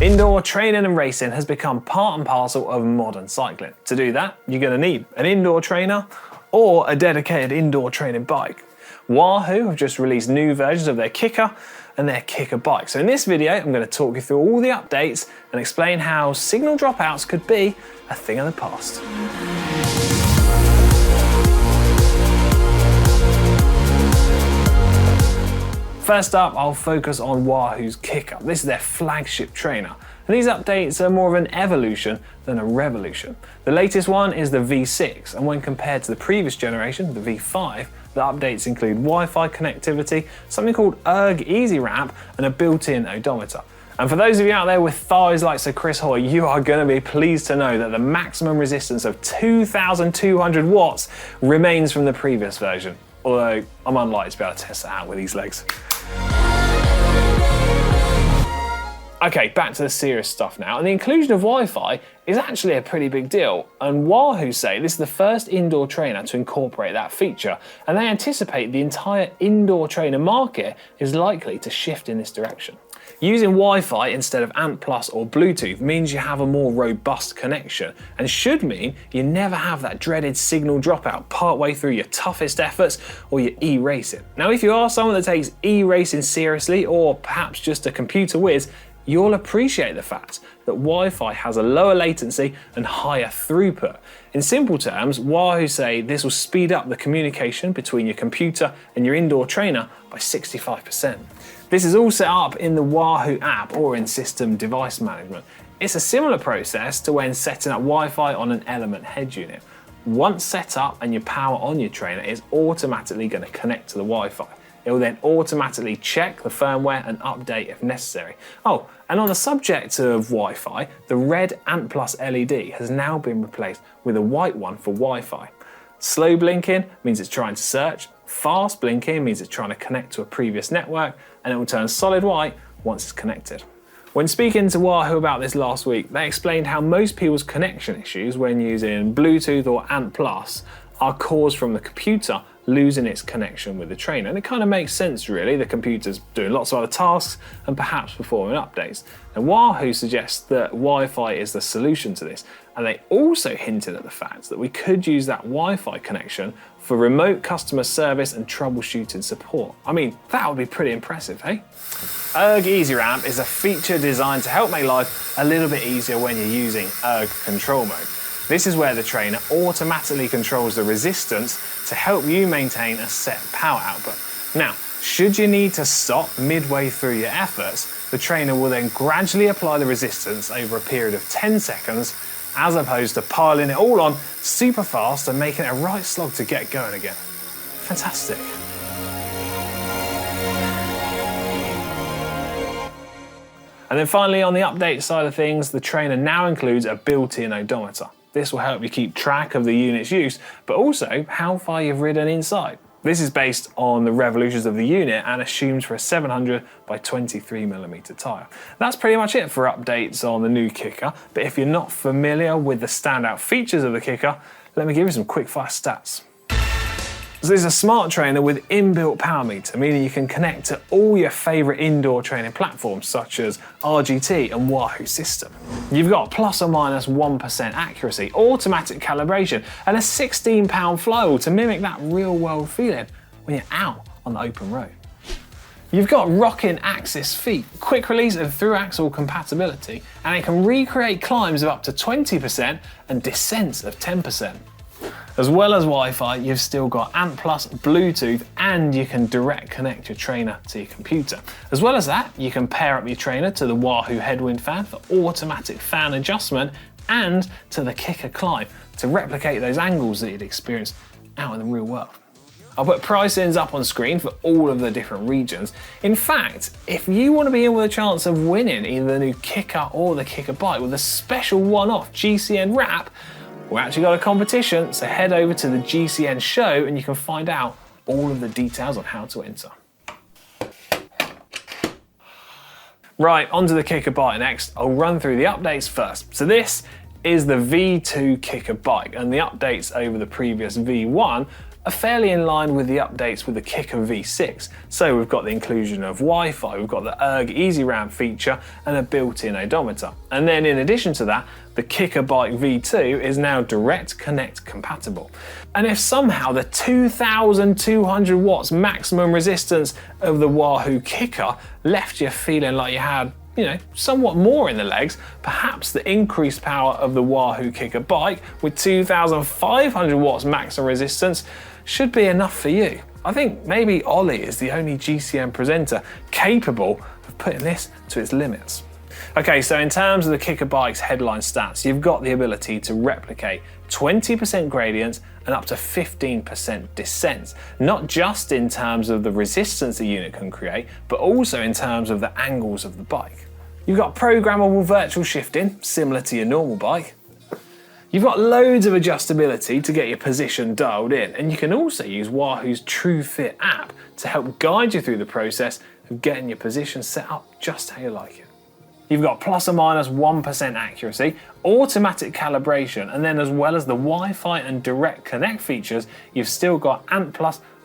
Indoor training and racing has become part and parcel of modern cycling. To do that, you're going to need an indoor trainer or a dedicated indoor training bike. Wahoo have just released new versions of their KICKR and their KICKR bike. So in this video, I'm going to talk you through all the updates and explain how signal dropouts could be a thing of the past. First up, I'll focus on Wahoo's KICKR. This is their flagship trainer. And these updates are more of an evolution than a revolution. The latest one is the V6, and when compared to the previous generation, the V5, the updates include Wi-Fi connectivity, something called Ooyy Easy Ramp, and a built-in odometer. And for those of you out there with thighs like Sir Chris Hoy, you are going to be pleased to know that the maximum resistance of 2,200 watts remains from the previous version. Although I'm unlikely to be able to test that out with these legs. Okay, back to the serious stuff now. And the inclusion of Wi-Fi is actually a pretty big deal. And Wahoo say this is the first indoor trainer to incorporate that feature. And they anticipate the entire indoor trainer market is likely to shift in this direction. Using Wi-Fi instead of ANT+ or Bluetooth means you have a more robust connection and should mean you never have that dreaded signal dropout partway through your toughest efforts or your e-racing. Now, if you are someone that takes e-racing seriously or perhaps just a computer whiz, you'll appreciate the fact that Wi-Fi has a lower latency and higher throughput. In simple terms, Wahoo say this will speed up the communication between your computer and your indoor trainer by 65%. This is all set up in the Wahoo app or in system device management. It's a similar process to when setting up Wi-Fi on an Element head unit. Once set up and you power on your trainer, it's automatically going to connect to the Wi-Fi. It will then automatically check the firmware and update if necessary. Oh, and on the subject of Wi-Fi, the red ANT+ LED has now been replaced with a white one for Wi-Fi. Slow blinking means it's trying to search, fast blinking means it's trying to connect to a previous network, and it will turn solid white once it's connected. When speaking to Wahoo about this last week, they explained how most people's connection issues when using Bluetooth or ANT+ are caused from the computer losing its connection with the trainer. And it kind of makes sense really, the computer's doing lots of other tasks and perhaps performing updates. And Wahoo suggests that Wi-Fi is the solution to this. And they also hinted at the fact that we could use that Wi-Fi connection for remote customer service and troubleshooting support. I mean, that would be pretty impressive, hey? Ooyy Easy Ramp is a feature designed to help make life a little bit easier when you're using Ooyy control mode. This is where the trainer automatically controls the resistance to help you maintain a set power output. Now, should you need to stop midway through your efforts, the trainer will then gradually apply the resistance over a period of 10 seconds, as opposed to piling it all on super fast and making it a right slog to get going again. Fantastic. And then finally, on the update side of things, the trainer now includes a built-in odometer. This will help you keep track of the unit's use, but also how far you've ridden inside. This is based on the revolutions of the unit and assumes for a 700 by 23mm tyre. That's pretty much it for updates on the new KICKR, but if you're not familiar with the standout features of the KICKR, let me give you some quick fire stats. So this is a smart trainer with inbuilt power meter, meaning you can connect to all your favourite indoor training platforms such as RGT and Wahoo system. You've got plus or minus 1% accuracy, automatic calibration, and a 16-pound flywheel to mimic that real-world feeling when you're out on the open road. You've got rocking axis feet, quick release and through-axle compatibility, and it can recreate climbs of up to 20% and descents of 10%. As well as Wi-Fi, you've still got ANT+, Bluetooth, and you can direct connect your trainer to your computer. As well as that, you can pair up your trainer to the Wahoo headwind fan for automatic fan adjustment and to the KICKR climb to replicate those angles that you'd experience out in the real world. I'll put pricings up on screen for all of the different regions. In fact, if you want to be in with a chance of winning either the new KICKR or the KICKR bike with a special one-off GCN wrap, we've actually got a competition, so head over to the GCN show and you can find out all of the details on how to enter. Right, onto the KICKR bike next. I'll run through the updates first. So this is the V2 KICKR bike, and the updates over the previous V1 are fairly in line with the updates with the KICKR V6. So we've got the inclusion of Wi-Fi, we've got the ERG Easy Ramp feature and a built-in odometer. And then in addition to that, the KICKR Bike V2 is now Direct Connect compatible. And if somehow the 2,200 watts maximum resistance of the Wahoo KICKR left you feeling like you had, somewhat more in the legs, perhaps the increased power of the Wahoo KICKR Bike with 2,500 watts maximum resistance should be enough for you. I think maybe Ooyy is the only GCN presenter capable of putting this to its limits. Okay, so in terms of the KICKR Bike's headline stats, you've got the ability to replicate 20% gradients and up to 15% descents, not just in terms of the resistance the unit can create, but also in terms of the angles of the bike. You've got programmable virtual shifting, similar to your normal bike. You've got loads of adjustability to get your position dialed in, and you can also use Wahoo's TrueFit app to help guide you through the process of getting your position set up just how you like it. You've got plus or minus 1% accuracy, automatic calibration, and then as well as the Wi-Fi and Direct Connect features, you've still got Ant+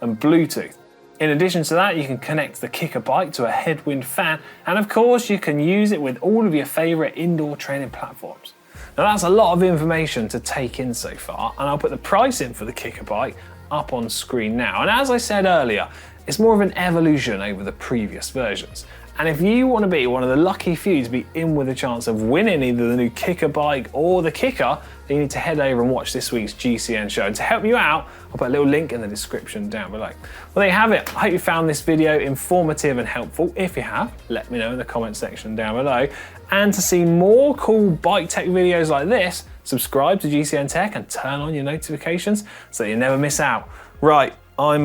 and Bluetooth. In addition to that, you can connect the KICKR Bike to a headwind fan, and of course you can use it with all of your favourite indoor training platforms. Now that's a lot of information to take in so far, and I'll put the pricing for the KICKR Bike up on screen now. And as I said earlier, it's more of an evolution over the previous versions. And if you want to be one of the lucky few to be in with a chance of winning either the new KICKR Bike or the KICKR, then you need to head over and watch this week's GCN show. And to help you out, I'll put a little link in the description down below. Well, there you have it. I hope you found this video informative and helpful. If you have, let me know in the comment section down below. And to see more cool bike tech videos like this, subscribe to GCN Tech and turn on your notifications so you never miss out. Right, I'm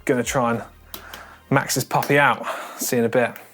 gonna try and max this puppy out. See you in a bit.